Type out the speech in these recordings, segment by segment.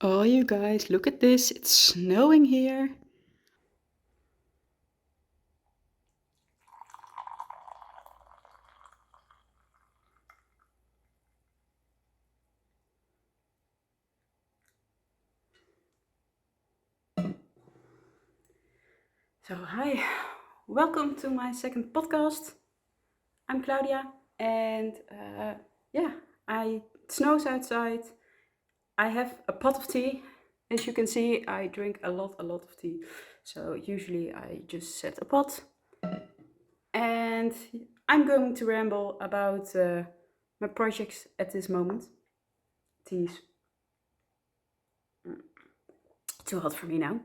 Oh, you guys, look at this. It's snowing here. So, hi, welcome to my second podcast. I'm Claudia, and yeah, it snows outside. I have a pot of tea. As you can see, I drink a lot of tea. So, usually I just set a pot, and I'm going to ramble about my projects at this moment. Tea is too hot for me now.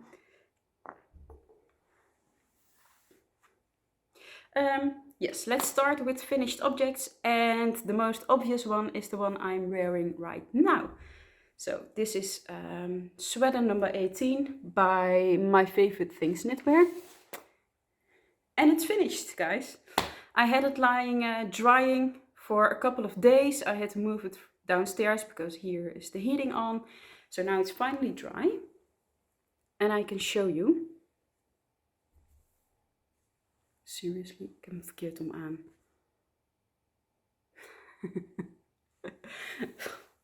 Yes, let's start with finished objects, and the most obvious one is the one I'm wearing right now. So this is sweater number 18 by My Favorite Things Knitwear. And it's finished, guys. I had it lying drying for a couple of days. I had to move it downstairs because here is the heating on. So now it's finally dry. And I can show you. Seriously, ik heb hem verkeerd om aan.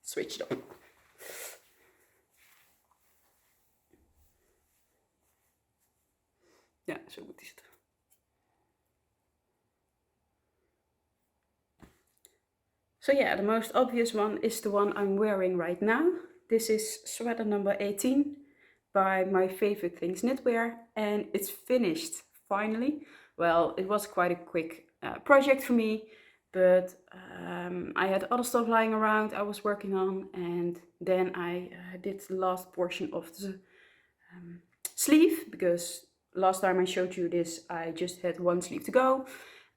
Switch it on. Ja, zo goed is het. So yeah, the most obvious one is the one I'm wearing right now. This is sweater number 18 by My Favorite Things Knitwear, and it's finished finally. Well, it was quite a quick project for me, but I had other stuff lying around I was working on, and then I did the last portion of the sleeve, because last time I showed you this I just had one sleeve to go,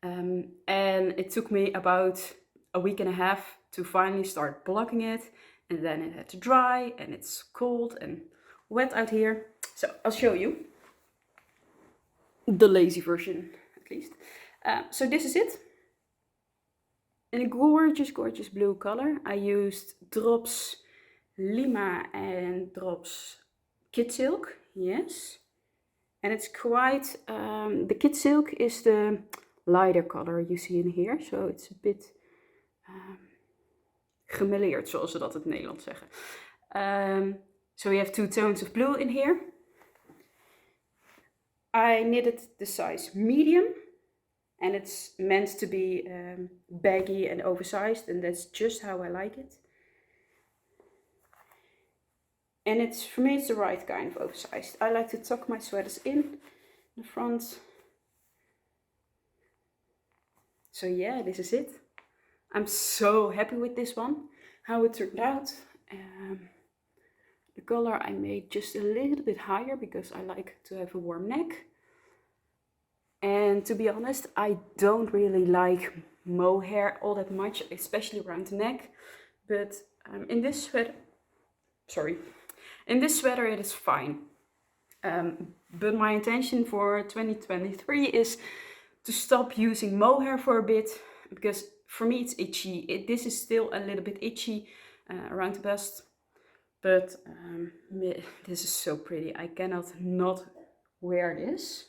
and it took me about a week and a half to finally start blocking it, and then it had to dry, and it's cold and wet out here. So I'll show you the lazy version, at least. So this is it in a gorgeous blue color. I used drops Lima and drops Kid Silk, yes. And it's quite, the Kid Silk is the lighter color you see in here. So it's a bit gemêleerd, zoals ze dat in het Nederlands zeggen. So we have two tones of blue in here. I knitted the size medium, and it's meant to be baggy and oversized, and that's just how I like it. And it's, for me, it's the right kind of oversized. I like to tuck my sweaters in the front. So yeah, this is it. I'm so happy with this one, how it turned out. The collar I made just a little bit higher because I like to have a warm neck. And to be honest, I don't really like mohair all that much, especially around the neck. But in this sweater it is fine. But my intention for 2023 is to stop using mohair for a bit, because for me it's itchy. This is still a little bit itchy around the bust, but this is so pretty. I cannot not wear this.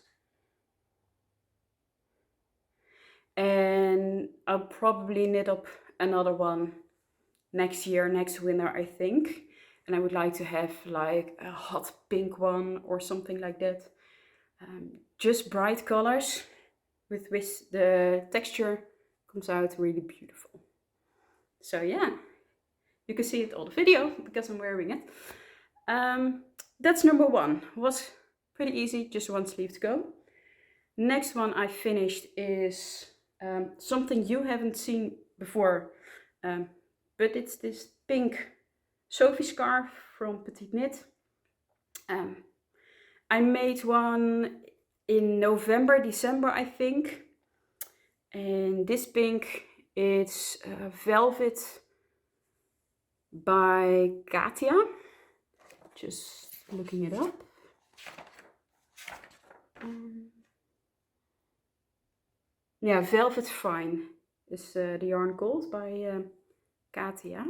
And I'll probably knit up another one next year, next winter, I think. And I would like to have like a hot pink one or something like that. Just bright colors with which the texture comes out really beautiful. So yeah, you can see it on the video because I'm wearing it. That's number one. Was pretty easy, just one sleeve to go. Next one I finished is something you haven't seen before, but it's this pink Sophie scarf from Petite Knit. I made one in November, December, I think. And this pink, it's Velvet by Katia. Just looking it up. Yeah, Velvet Fine is the yarn called by Katia.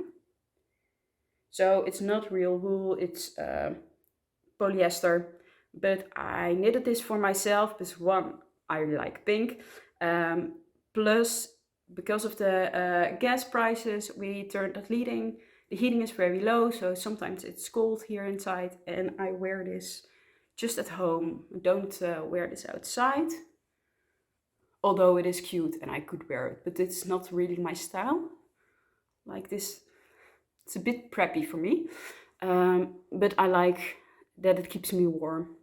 So it's not real wool, it's polyester. But I knitted this for myself because one, I like pink. Um, Plus, because of the gas prices, we turned that heating. The heating is very low, so sometimes it's cold here inside, and I wear this just at home. I don't wear this outside, although it is cute and I could wear it, but it's not really my style. Like this, it's a bit preppy for me, but I like that it keeps me warm,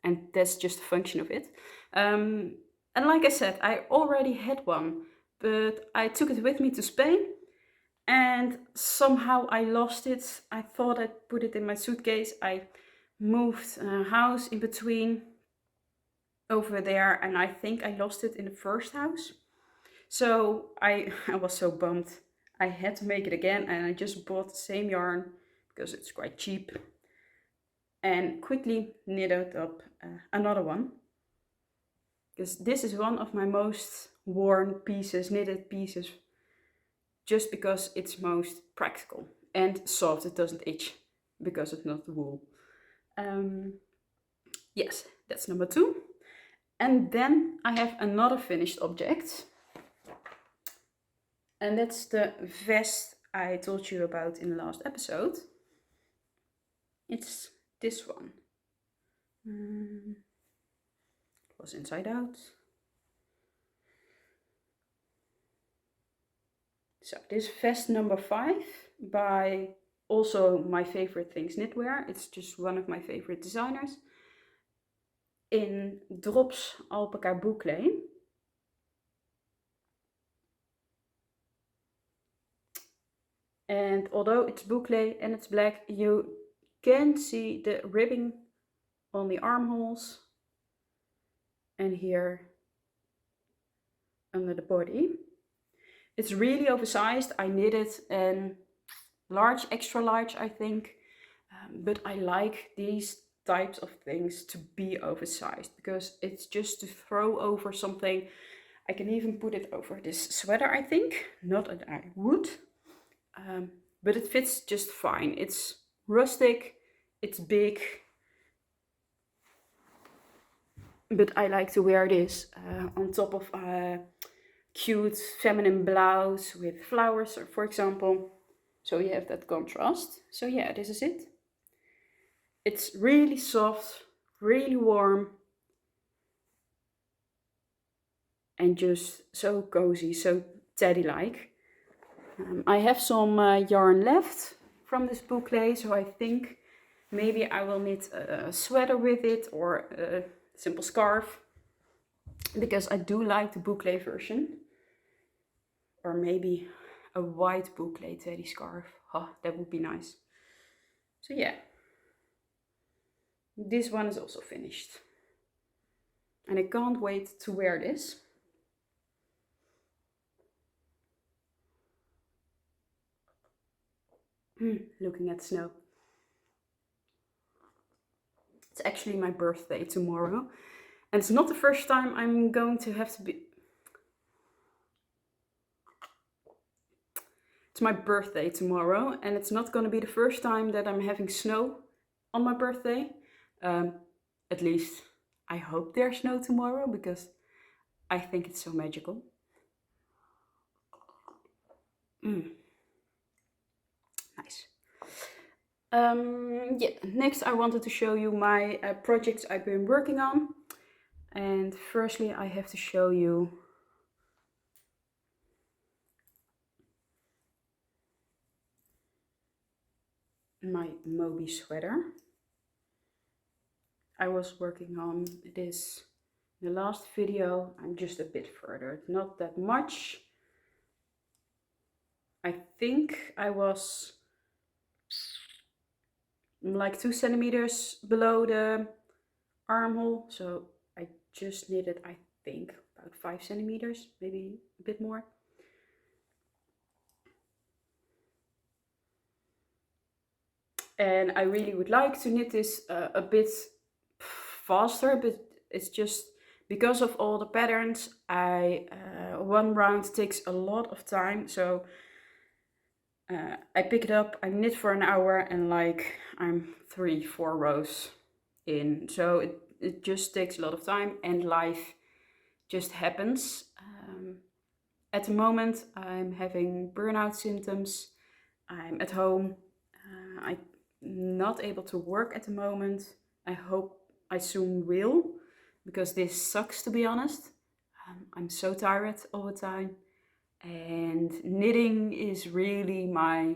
and that's just a function of it. And like I said, I already had one, but I took it with me to Spain, and somehow I lost it. I thought I'd put it in my suitcase. I moved a house in between over there, and I think I lost it in the first house. So I was so bummed. I had to make it again, and I just bought the same yarn because it's quite cheap, and quickly knitted up another one, because this is one of my most worn pieces, knitted pieces, just because it's most practical and soft. It doesn't itch because it's not wool. Yes, that's number 2. And then I have another finished object, and that's the vest I told you about in the last episode. It's this one. It was inside out. So this vest number 5 by also my favorite things knitwear. It's just one of my favorite designers. In Drops Alpaca Boucle. And although it's boucle and it's black, you can see the ribbing on the armholes and here under the body. It's really oversized. I knitted in large, extra large, I think. But I like these types of things to be oversized because it's just to throw over something. I can even put it over this sweater, I think. Not that I would. But it fits just fine. It's rustic, it's big, but I like to wear this on top of a cute feminine blouse with flowers, for example. So you have that contrast. So yeah, this is it. It's really soft, really warm, and just so cozy, so teddy-like. I have some yarn left from this boucle, so I think maybe I will knit a sweater with it or a simple scarf, because I do like the boucle version. Or maybe a white boucle teddy scarf. Oh, that would be nice. So yeah, this one is also finished. And I can't wait to wear this. Looking at snow. It's actually my birthday tomorrow. And it's not the first time I'm going to have to be... It's my birthday tomorrow, and it's not going to be the first time that I'm having snow on my birthday. At least I hope there's snow tomorrow, because I think it's so magical. Nice. Yeah, next I wanted to show you my projects I've been working on. And firstly I have to show you my Moby sweater. I was working on this in the last video. I'm just a bit further, not that much. I think I was like 2 centimeters below the armhole, so I just knitted, I think, about 5 centimeters, maybe a bit more. And I really would like to knit this a bit faster, but it's just because of all the patterns. One round takes a lot of time, so I pick it up, I knit for an hour, and like I'm 3-4 rows in. So it just takes a lot of time, and life just happens. At the moment, I'm having burnout symptoms. I'm at home. I'm not able to work at the moment. I hope I soon will, because this sucks, to be honest. I'm so tired all the time, and knitting is really my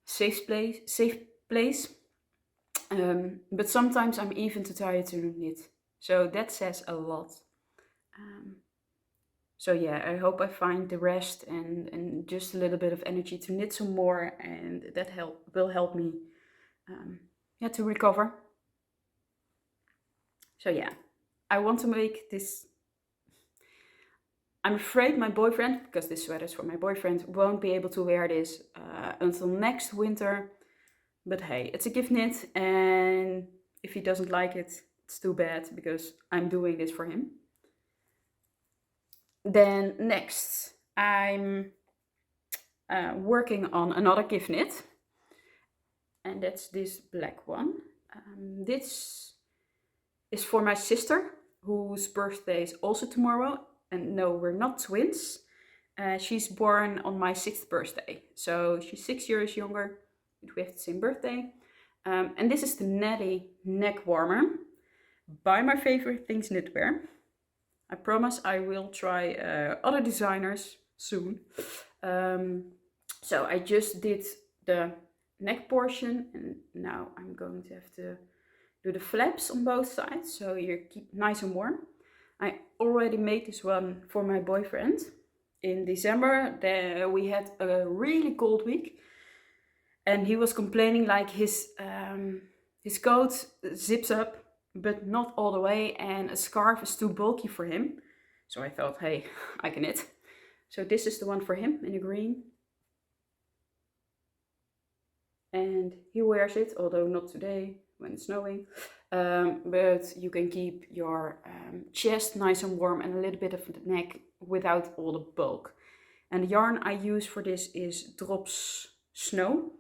safe place. But sometimes I'm even too tired to knit, so that says a lot. Um, so yeah, I hope I find the rest and just a little bit of energy to knit some more, and that will help me, yeah, to recover. So yeah, I want to make this. I'm afraid my boyfriend, because this sweater is for my boyfriend, won't be able to wear this until next winter. But hey, it's a gift knit, and if he doesn't like it, it's too bad, because I'm doing this for him. Then next, I'm working on another gift knit, and that's this black one. This is for my sister, whose birthday is also tomorrow. And no, we're not twins. She's born on my 6th birthday, so she's 6 years younger, but we have the same birthday. And this is the Natty neck warmer by my favorite things knitwear. I promise I will try other designers soon. So I just did the neck portion, and now I'm going to have to do the flaps on both sides, so you keep nice and warm. I already made this one for my boyfriend. In December, we had a really cold week, and he was complaining like his coat zips up, but not all the way, and a scarf is too bulky for him. So I thought, hey, I can knit. So this is the one for him in the green. And he wears it, although not today when it's snowing. But you can keep your chest nice and warm and a little bit of the neck without all the bulk. And the yarn I use for this is Drops Snow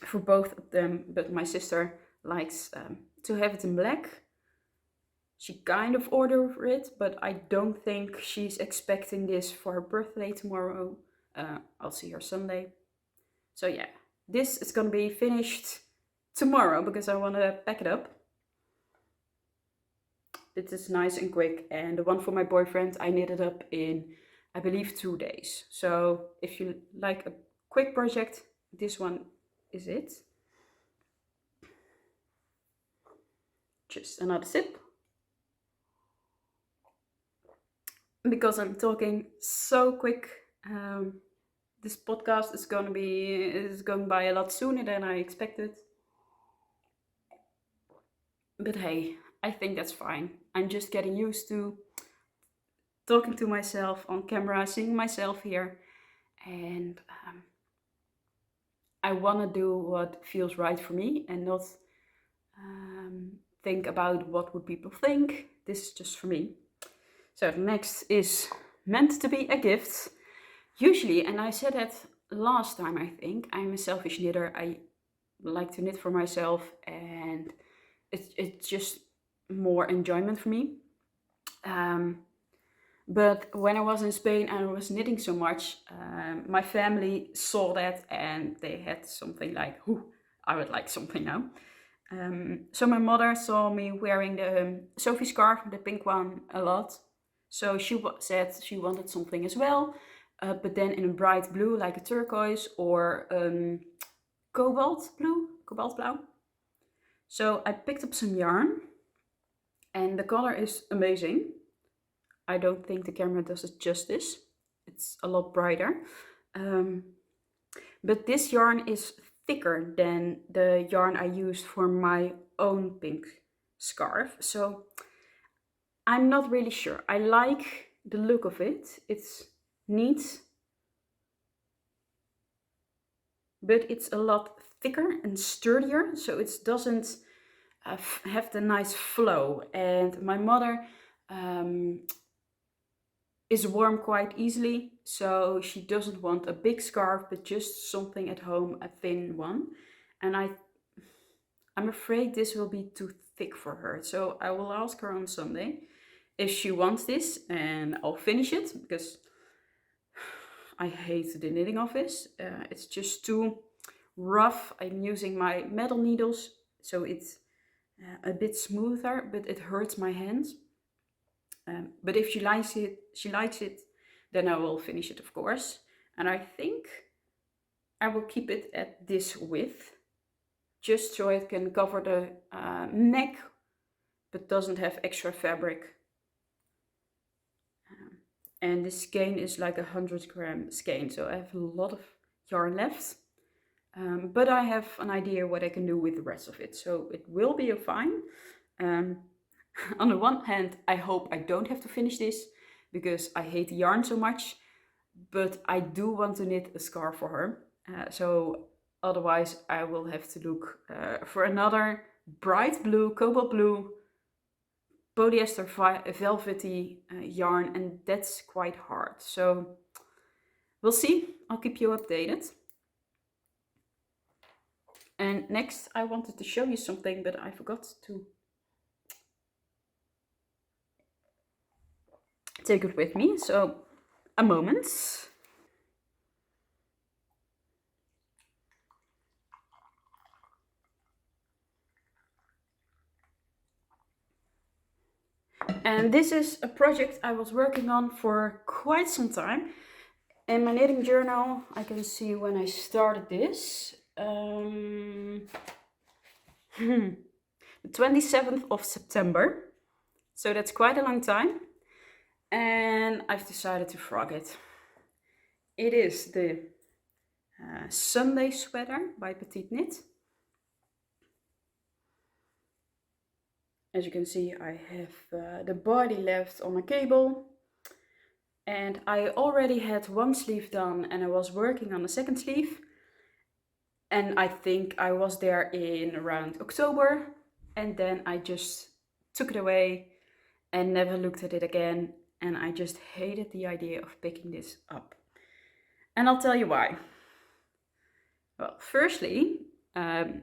for both of them, but my sister likes to have it in black. She kind of ordered it, but I don't think she's expecting this for her birthday tomorrow. I'll see her Sunday. So yeah, this is gonna be finished tomorrow because I want to pack it up. This is nice and quick, and the one for my boyfriend I knitted up in, I believe, 2 days. So if you like a quick project, this one is it. Just another sip. Because I'm talking so quick, this podcast is going by a lot sooner than I expected. But hey, I think that's fine. I'm just getting used to talking to myself on camera, seeing myself here, and I want to do what feels right for me and not think about what would people think. This is just for me. So next is meant to be a gift. Usually, and I said that last time, I think, I'm a selfish knitter. I like to knit for myself, and it's just more enjoyment for me. But when I was in Spain and I was knitting so much, my family saw that and they had something like, I would like something now. So my mother saw me wearing the Sophie scarf, the pink one, a lot. So she said she wanted something as well, but then in a bright blue, like a turquoise or cobalt blue. So I picked up some yarn, and the color is amazing. I don't think the camera does it justice. It's a lot brighter. But this yarn is thicker than the yarn I used for my own pink scarf. So I'm not really sure. I like the look of it. It's neat, but it's a lot thicker and sturdier, so it doesn't have the nice flow. And my mother is warm quite easily, So she doesn't want a big scarf, but just something at home, a thin one. And I'm afraid this will be too thick for her. So I will ask her on Sunday if she wants this, and I'll finish it because I hate the knitting office. It's just too rough. I'm using my metal needles, so it's a bit smoother, but it hurts my hands. But if she likes it, then I will finish it, of course. And I think I will keep it at this width, just so it can cover the neck, but doesn't have extra fabric. And this skein is like 100-gram skein, so I have a lot of yarn left. But I have an idea what I can do with the rest of it, so it will be fine. On the one hand, I hope I don't have to finish this because I hate yarn so much, but I do want to knit a scarf for her. So otherwise I will have to look for another bright blue, cobalt blue, polyester velvety yarn, and that's quite hard. So we'll see. I'll keep you updated. And next I wanted to show you something, but I forgot to take it with me. So a moment. And this is a project I was working on for quite some time. In my knitting journal, I can see when I started this. The 27th of September. So that's quite a long time. And I've decided to frog it. It is the Sunday sweater by Petite Knit. As you can see, I have the body left on a cable. And I already had one sleeve done and I was working on the second sleeve. And I think I was there in around October. And then I just took it away and never looked at it again. And I just hated the idea of picking this up. And I'll tell you why. Well, firstly, I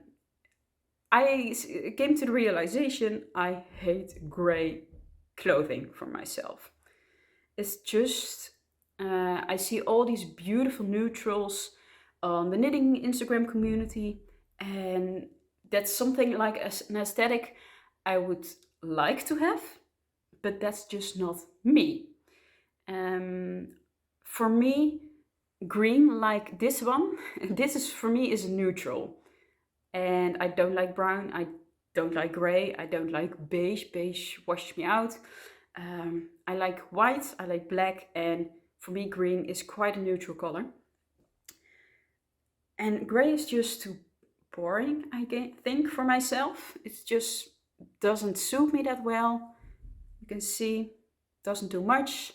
came to the realization I hate grey clothing for myself. It's just, I see all these beautiful neutrals on the knitting Instagram community, and that's something like an aesthetic I would like to have, but that's just not me. For me, green like this one, this is for me is a neutral. And I don't like brown, I don't like grey, I don't like beige. Beige washes me out. I like white, I like black, and for me green is quite a neutral color. And grey is just too boring, I think, for myself. It just doesn't suit me that well. You can see, doesn't do much.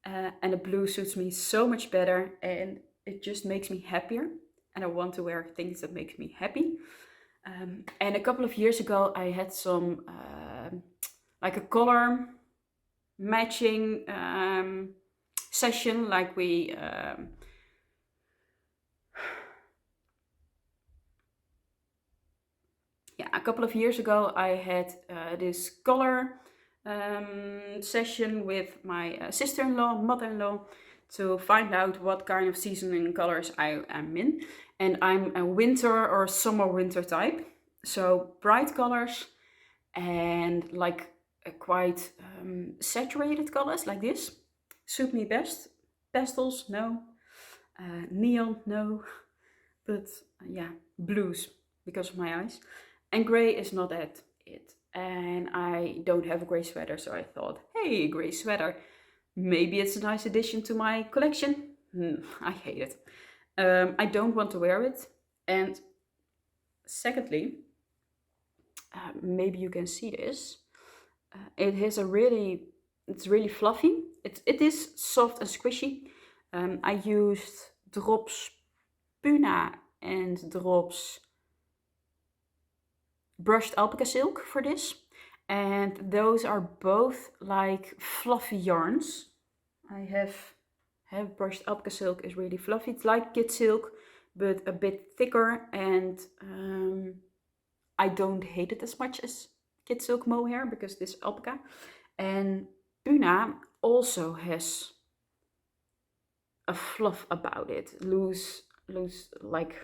And the blue suits me so much better, and it just makes me happier. And I want to wear things that make me happy. And a couple of years ago, I had some like a color matching session, like we a couple of years ago I had this color session with my sister-in-law, mother-in-law, to find out what kind of seasoning colors I am in. And I'm a winter or summer-winter type, so bright colors and like quite saturated colors like this suit me best. Pastels, no. Neon, no. But yeah, blues because of my eyes. And grey is not at it. And I don't have a grey sweater, so I thought, hey, grey sweater, maybe it's a nice addition to my collection. I hate it. I don't want to wear it. And secondly, maybe you can see this. It has it's really fluffy. It is soft and squishy. I used drops Puna and drops brushed alpaca silk for this. And those are both like fluffy yarns. I have Brushed alpaca silk is really fluffy. It's like kid silk, but a bit thicker, and I don't hate it as much as kid silk mohair because this alpaca. And Puna also has a fluff about it, loose, like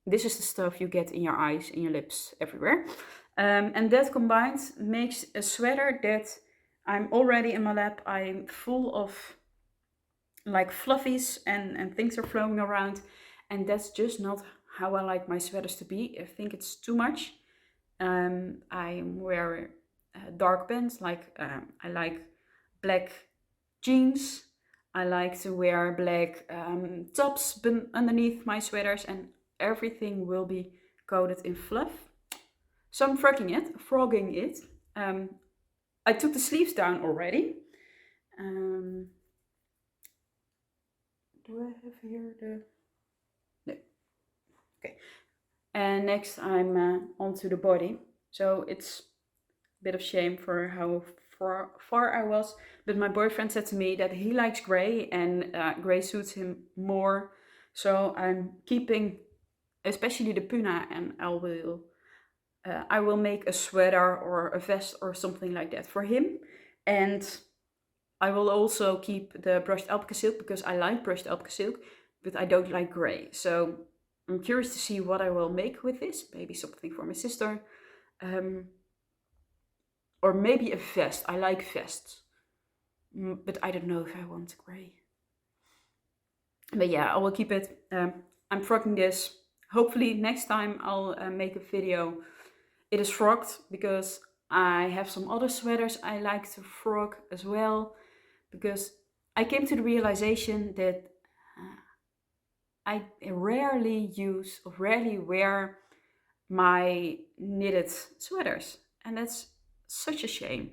this is the stuff you get in your eyes, in your lips, everywhere. And that combined makes a sweater that I'm already in my lap. I'm full of like fluffies and things are flowing around. And that's just not how I like my sweaters to be. I think it's too much. I wear dark pants, like I like black jeans. I like to wear black tops underneath my sweaters, and everything will be coated in fluff. So I'm frogging it. I took the sleeves down already. Do I have here the... No. Okay. And next I'm onto the body. So it's a bit of shame for how far I was. But my boyfriend said to me that he likes gray and gray suits him more. So I'm keeping especially the Puna, and I will make a sweater or a vest or something like that for him. And I will also keep the brushed alpaca silk because I like brushed alpaca silk, but I don't like gray. So I'm curious to see what I will make with this. Maybe something for my sister. Or maybe a vest. I like vests. But I don't know if I want gray. But yeah, I will keep it. I'm frogging this. Hopefully next time I'll make a video. It is frogged because I have some other sweaters I like to frog as well. Because I came to the realization that I rarely wear my knitted sweaters. And that's such a shame.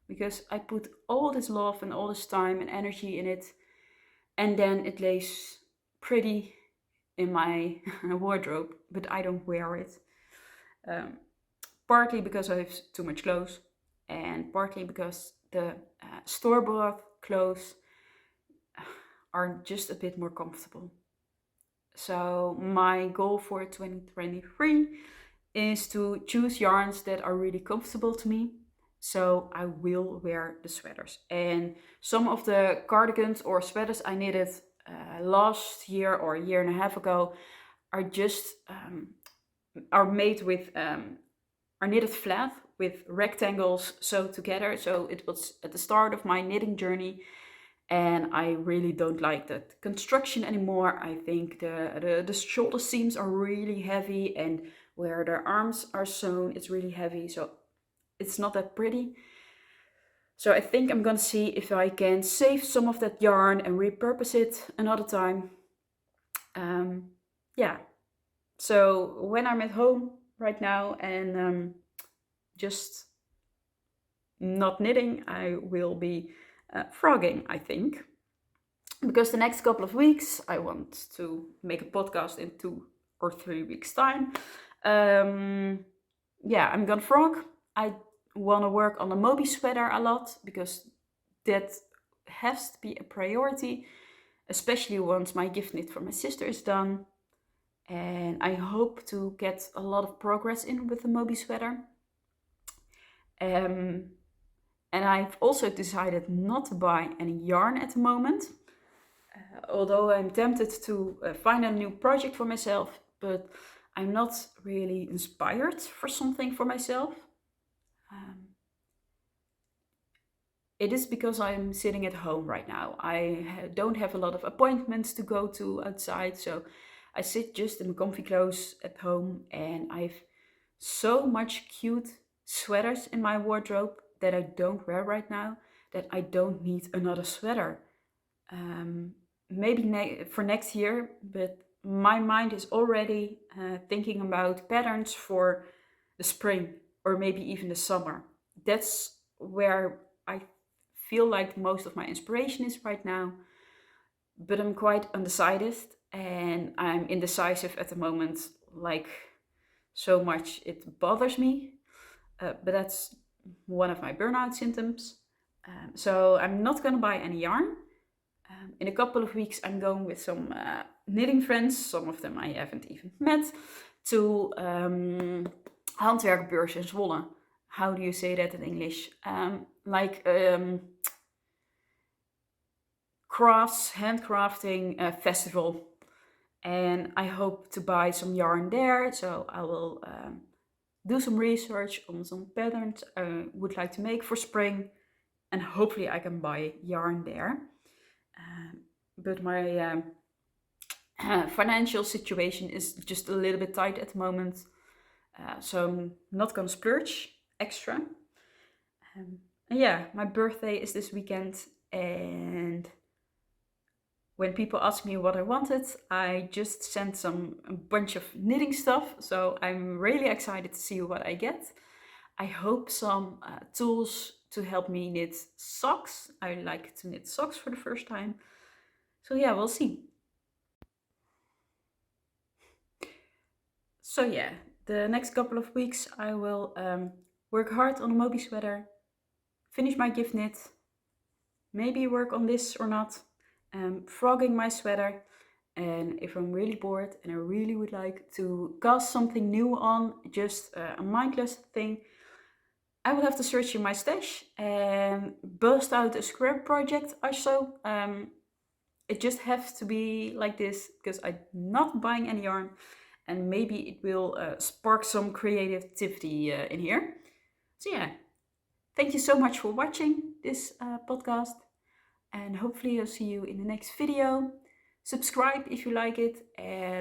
Because I put all this love and all this time and energy in it. And then it lays pretty in my wardrobe, but I don't wear it. Partly because I have too much clothes, and partly because the store-bought clothes are just a bit more comfortable. So my goal for 2023 is to choose yarns that are really comfortable to me. So I will wear the sweaters. And some of the cardigans or sweaters I knitted last year or a year and a half ago are just are made with are knitted flat with rectangles sewed together. So it was at the start of my knitting journey, and I really don't like that construction anymore. I think the shoulder seams are really heavy, and where the arms are sewn, it's really heavy. So it's not that pretty. So I think I'm gonna see if I can save some of that yarn and repurpose it another time. Yeah. So when I'm at home right now and just not knitting, I will be frogging, I think. Because the next couple of weeks, I want to make a podcast in 2 or 3 weeks' time. Yeah, I'm gonna frog. I want to work on the Moby sweater a lot because that has to be a priority, especially once my gift knit for my sister is done. And I hope to get a lot of progress in with the Moby sweater. And I've also decided not to buy any yarn at the moment. Although I'm tempted to find a new project for myself, but I'm not really inspired for something for myself. It is because I'm sitting at home right now. I don't have a lot of appointments to go to outside, so I sit just in my comfy clothes at home, and I've so much cute sweaters in my wardrobe that I don't wear right now that I don't need another sweater. Maybe for next year, but my mind is already thinking about patterns for the spring or maybe even the summer. That's where I feel like most of my inspiration is right now, but I'm quite undecided and I'm indecisive at the moment, like so much it bothers me. But that's one of my burnout symptoms. So I'm not gonna buy any yarn. In a couple of weeks I'm going with some knitting friends, some of them I haven't even met, to handwerkbeurs in Zwolle. How do you say that in English? Like crafts, handcrafting festival. And I hope to buy some yarn there, so I will do some research on some patterns I would like to make for spring, and hopefully I can buy yarn there. But my financial situation is just a little bit tight at the moment, so I'm not gonna splurge extra. And yeah, my birthday is this weekend, and when people ask me what I wanted, I just sent a bunch of knitting stuff, so I'm really excited to see what I get. I hope some tools to help me knit socks. I like to knit socks for the first time. So yeah, we'll see. So yeah, the next couple of weeks I will work hard on a Moby sweater, finish my gift knit, maybe work on this or not, frogging my sweater, and if I'm really bored and I really would like to cast something new on, just a mindless thing, I will have to search in my stash and bust out a scrap project or so. It just has to be like this because I'm not buying any yarn, and maybe it will spark some creativity in here. So yeah, thank you so much for watching this podcast, and hopefully I'll see you in the next video. Subscribe if you like it,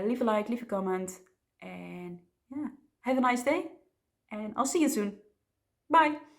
leave a like, leave a comment, and yeah, have a nice day, and I'll see you soon. Bye!